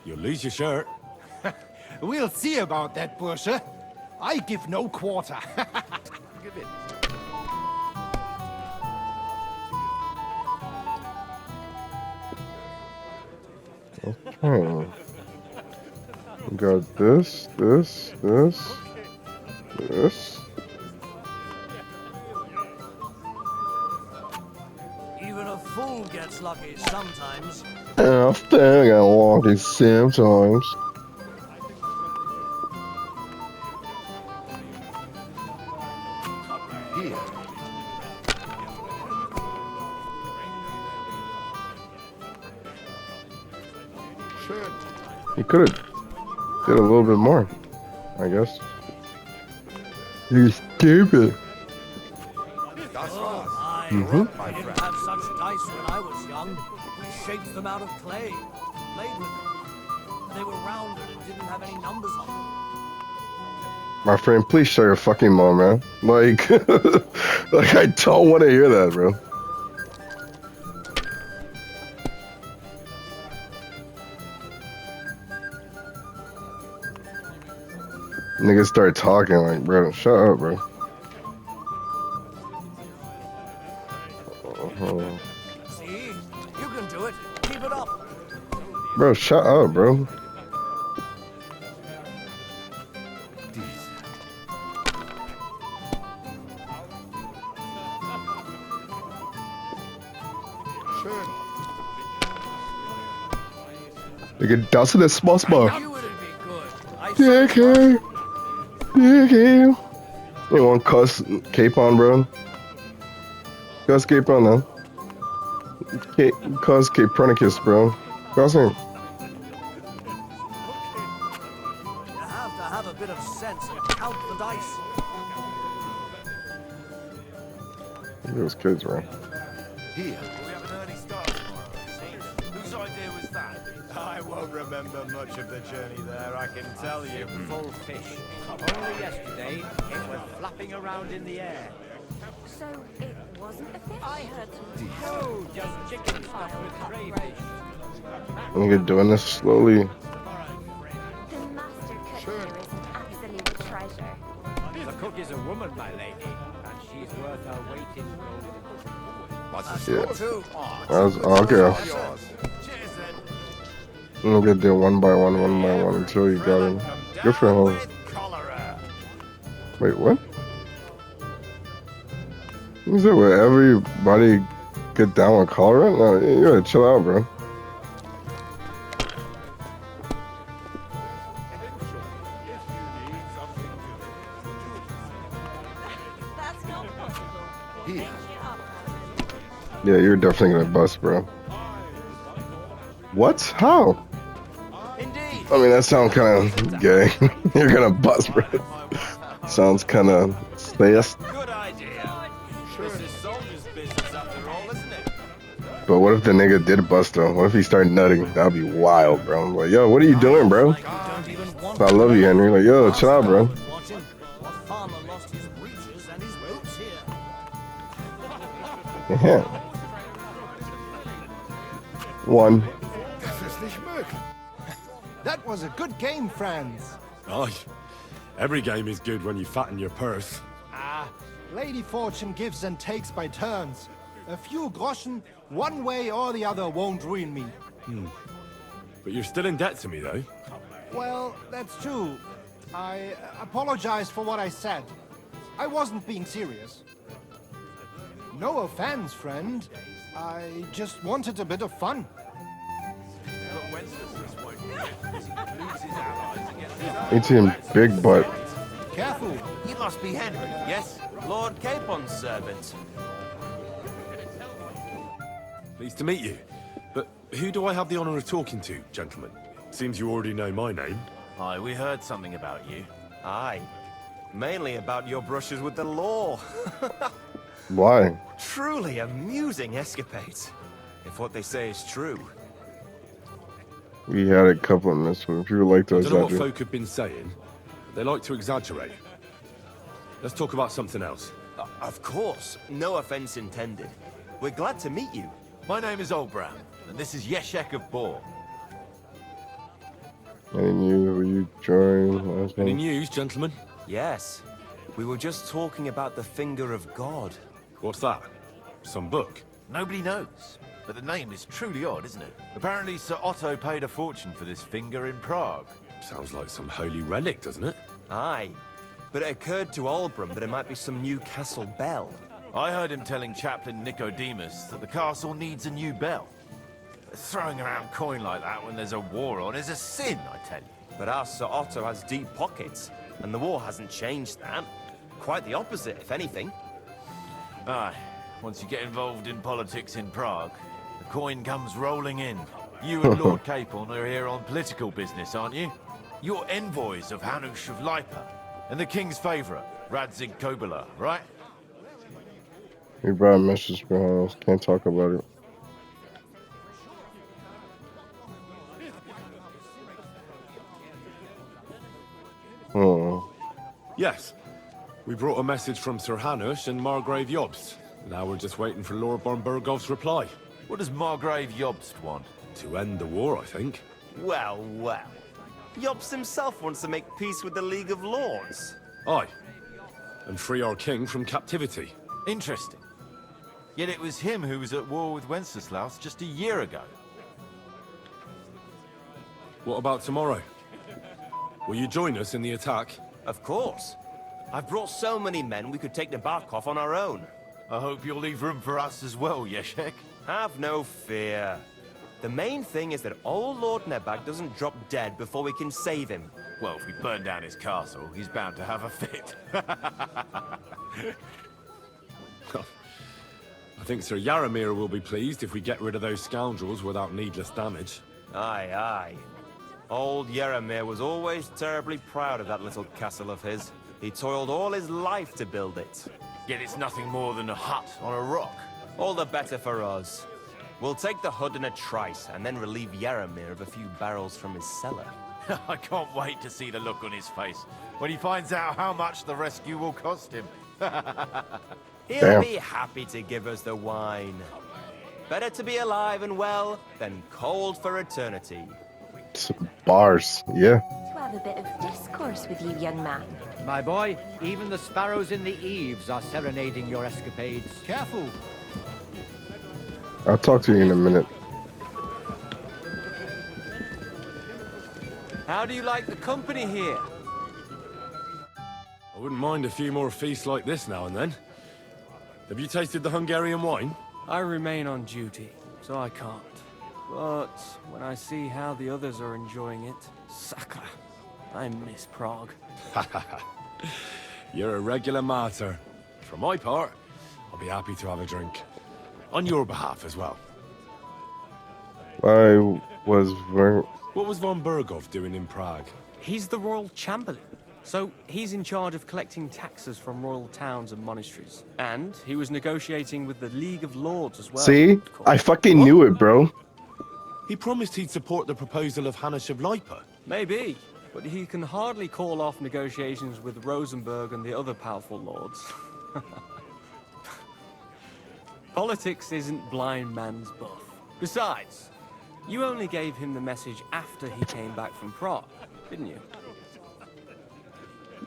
you'll lose your shirt. We'll see about that, Bursche. I give no quarter. Give it. We got this. Even a fool gets lucky sometimes. Yeah, I think I got lucky sometimes. Here. He could have did a little bit more, I guess. You stupid. I didn't have such dice when I was young. We shaped them out of clay, played with them. They were rounded and didn't have any numbers on them. My friend, please shut your fucking mouth, man. Like, like I don't want to hear that, bro. Niggas start talking like, bro, shut up, bro. See? You can do it. Keep it up. Bro, shut up, bro. Nigga, das ist das Bossbar. Dickhead. You want cuss cape on, bro? Cuss cape on, then. Cuss Capernicus, bro. Cuss him. You have to have a bit of sense and count the dice. Look at those kids, bro. Here. We have an early start tomorrow. Whose idea was that? I won't remember much of the journey there, I can tell you. Full fish. Only yesterday, it was flapping around in the air. So it wasn't a fish? I heard some Oh, just chicken stuffed with gravy. Nigga doing this slowly. The master cook here is an absolute treasure. The cook is a woman, my lady, and she's worth her weight in gold. Yeah. That's okay. Nigga did one by one until you got him. Good for him. Wait, what? Is it where everybody get down with cholera? No, you gotta chill out, bro. That's not possible. Yeah, you're definitely gonna bust, bro. What? How? Indeed. I mean, that sounds kind of gay. You're gonna bust, bro. Sounds kind of fast. Good idea. This is soldier's business after all, isn't it? But what if the nigga did bust though? What if he started nutting? That'd be wild, bro. I'm like, yo, what are you doing, bro? I love you, Henry. Like, yo, chill out, bro. Watching. A farmer lost his breeches and his boots here. Yeah. One. That was a good game, friends. Aye. Every game is good when you fatten your purse. Ah, Lady Fortune gives and takes by turns. A few groschen, one way or the other, won't ruin me. But you're still in debt to me, though. Well, that's true. I apologize for what I said. I wasn't being serious. No offense, friend. I just wanted a bit of fun. ATM big butt. Careful. You must be Henry, yes? Lord Capon's servant. Pleased to meet you. But who do I have the honor of talking to, gentlemen? Seems you already know my name. Aye, we heard something about you. Aye. Mainly about your brushes with the law. Why? Truly amusing escapades. If what they say is true. We had a couple of minutes when people like to I don't know what exaggerate. folk have been saying. They like to exaggerate. Let's talk about something else. Of course. No offense intended. We're glad to meet you. My name is Olbram, and this is Yeshek of Bor. Any news? Will you join? Last Any one? news, gentlemen? Yes. We were just talking about the finger of God. What's that? Some book? Nobody knows. but the name is truly odd, isn't it? Apparently Sir Otto paid a fortune for this finger in Prague. Sounds like some holy relic, doesn't it? Aye. But it occurred to Albram that it might be some new castle bell. I heard him telling Chaplain Nicodemus that the castle needs a new bell. Throwing around coin like that when there's a war on is a sin, I tell you. But our Sir Otto has deep pockets, and the war hasn't changed that. Quite the opposite, if anything. Aye. Once you get involved in politics in Prague, the coin comes rolling in. You and Lord Capon are here on political business, aren't you? You're envoys of Hanush of Lipa, and the king's favourite, Radzig Kobyla, right? He brought a message behind us. Can't talk about it. Oh. Yes. We brought a message from Sir Hanush and Margrave Jobst. Now we're just waiting for Lord von Bergov's reply. What does Margrave Jobst want? To end the war, I think. Well, well. Jobst himself wants to make peace with the League of Lords. Aye. And free our king from captivity. Interesting. Yet it was him who was at war with Wenceslaus just a year ago. What about tomorrow? Will you join us in the attack? Of course. I've brought so many men we could take the Barkov on our own. I hope you'll leave room for us as well, Yeshek. Have no fear. The main thing is that old Lord Nebag doesn't drop dead before we can save him. Well, if we burn down his castle, he's bound to have a fit. I think Sir Yaramir will be pleased if we get rid of those scoundrels without needless damage. Aye, aye. Old Yaramir was always terribly proud of that little castle of his. He toiled all his life to build it. Yet it's nothing more than a hut on a rock. All the better for us. We'll take the hood in a trice, and then relieve Yaramir of a few barrels from his cellar. I can't wait to see the look on his face when he finds out how much the rescue will cost him. He'll be happy to give us the wine. Better to be alive and well than cold for eternity. Bars, yeah. To have a bit of discourse with you, young man. My boy, even the sparrows in the eaves are serenading your escapades. Careful. I'll talk to you in a minute. How do you like the company here? I wouldn't mind a few more feasts like this now and then. Have you tasted the Hungarian wine? I remain on duty, so I can't. But when I see how the others are enjoying it, Saka, I miss Prague. You're a regular martyr. For my part, I'll be happy to have a drink. On your behalf as well. What was von Bergov doing in Prague? He's the royal chamberlain, so he's in charge of collecting taxes from royal towns and monasteries. And he was negotiating with the League of Lords as well. See? I fucking knew it, bro. He promised he'd support the proposal of Hanush of Lipa. Maybe, but he can hardly call off negotiations with Rosenberg and the other powerful lords. Politics isn't blind man's buff. Besides, you only gave him the message after he came back from Prague, didn't you?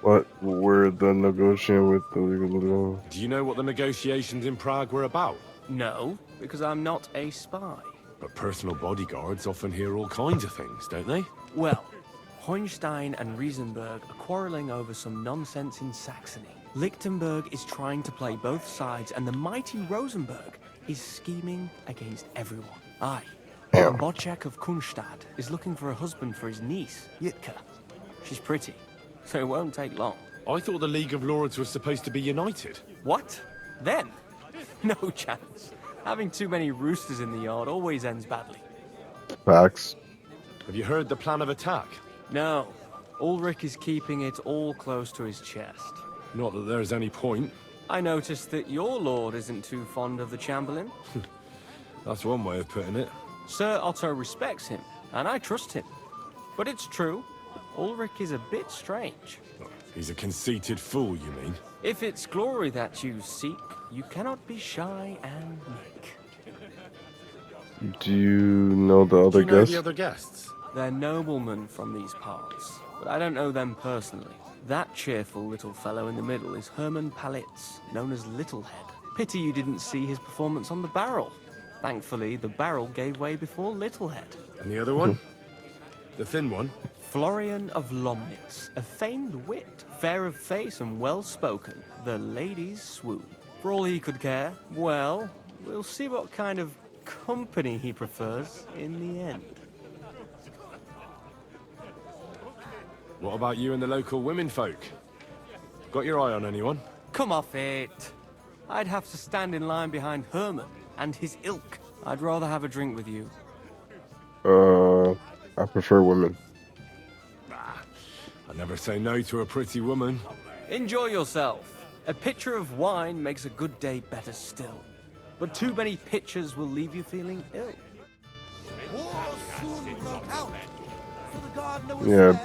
What were the negotiating with the League of Lords? Do you know what the negotiations in Prague were about? No, because I'm not a spy. But personal bodyguards often hear all kinds of things, don't they? Well, Hohenstein and Riesenberg are quarreling over some nonsense in Saxony. Lichtenberg is trying to play both sides, and the mighty Rosenberg is scheming against everyone. Aye. Bocek of Kunstad is looking for a husband for his niece, Yitka. She's pretty, so it won't take long. I thought the League of Lords was supposed to be united. What? Then? No chance. Having too many roosters in the yard always ends badly. Facts. Have you heard the plan of attack? No. Ulrich is keeping it all close to his chest. Not that there's any point. I noticed that your lord isn't too fond of the Chamberlain. That's one way of putting it. Sir Otto respects him, and I trust him. But it's true, Ulrich is a bit strange. He's a conceited fool, you mean? If it's glory that you seek, you cannot be shy and meek. Do you know the other guests? The other guests? They're noblemen from these parts, but I don't know them personally. That cheerful little fellow in the middle is Herman Palitz, known as Littlehead. Pity you didn't see his performance on the barrel. Thankfully, the barrel gave way before Littlehead. And the other one? The thin one? Florian of Lomnitz, a famed wit, fair of face and well-spoken. The ladies swoon. For all he could care, well, we'll see what kind of company he prefers in the end. What about you and the local women folk? Got your eye on anyone? Come off it. I'd have to stand in line behind Herman and his ilk. I'd rather have a drink with you. I prefer women. I never say no to a pretty woman. Enjoy yourself. A pitcher of wine makes a good day better still. But too many pitchers will leave you feeling ill. War soon broke out. So the gardener was Yeah.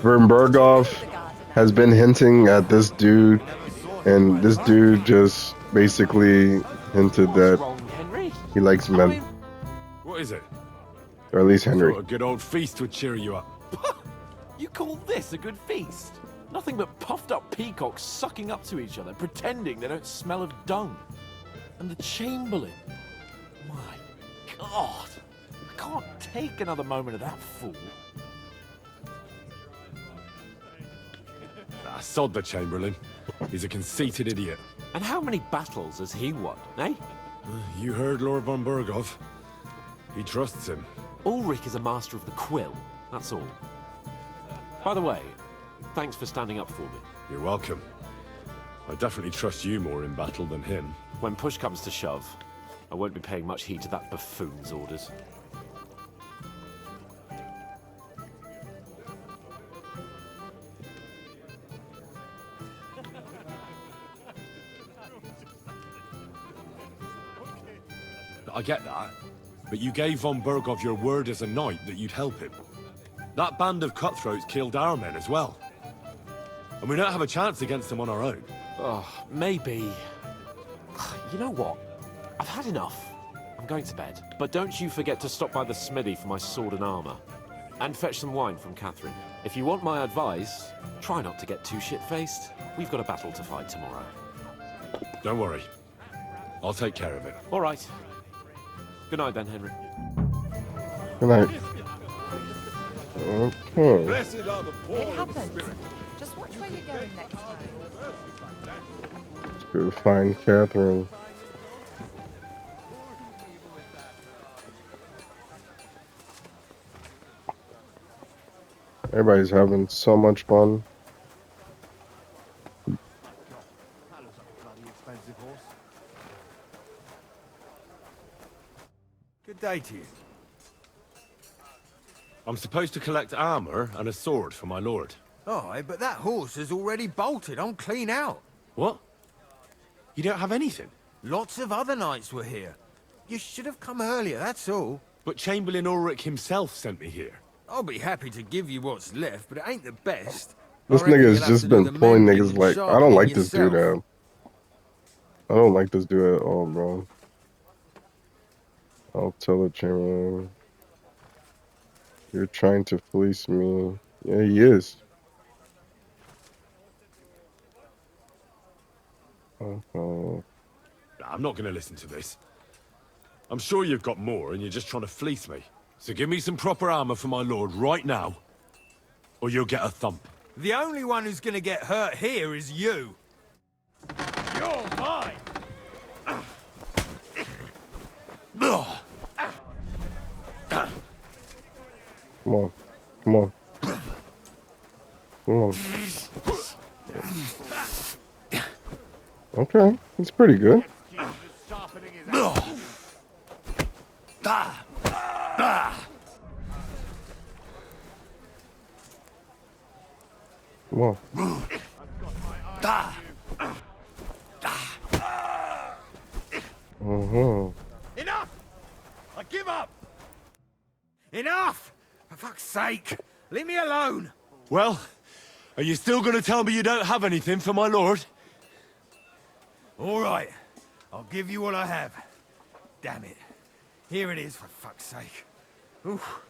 Vernbergov has been hinting at this dude, and this dude just basically hinted that he likes men, What is it? or at least Henry. Thought a good old feast would cheer you up. You call this a good feast? Nothing but puffed up peacocks sucking up to each other, pretending they don't smell of dung. And the Chamberlain. My God. I can't take another moment of that fool. Sod the Chamberlain. He's a conceited idiot. And how many battles has he won, eh? You heard Lord von Berghoff. He trusts him. Ulrich is a master of the quill, that's all. By the way, thanks for standing up for me. You're welcome. I definitely trust you more in battle than him. When push comes to shove, I won't be paying much heed to that buffoon's orders. I get that, but you gave von Berghoff your word as a knight that you'd help him. That band of cutthroats killed our men as well. And we don't have a chance against them on our own. Oh, maybe. You know what? I've had enough. I'm going to bed. But don't you forget to stop by the smithy for my sword and armor. And fetch some wine from Catherine. If you want my advice, try not to get too shit-faced. We've got a battle to fight tomorrow. Don't worry. I'll take care of it. All right. Good night then, Henry. Good night. Okay. It happens. Just watch where you're going next time. Let's go find Catherine. Everybody's having so much fun. Good day to you. I'm supposed to collect armor and a sword for my lord. Aye, but that horse has already bolted. I'm clean out. What? You don't have anything? Lots of other knights were here. You should have come earlier, that's all. But Chamberlain Ulrich himself sent me here. I'll be happy to give you what's left, but it ain't the best. This nigga has just been pulling niggas like, I don't like this dude, man. I don't like this dude at all, bro. I'll tell the Chamberlain. You're trying to fleece me. Yeah, he is. I'm not going to listen to this. I'm sure you've got more and you're just trying to fleece me. So give me some proper armor for my lord right now, or you'll get a thump. The only one who's gonna get hurt here is you. You're mine! Come on. Come on. Come on. Okay, it's pretty good. Come on. Enough! I give up! Enough! For fuck's sake! Leave me alone! Well, are you still going to tell me you don't have anything for my lord? All right. I'll give you what I have. Damn it. Here it is, for fuck's sake. Oof.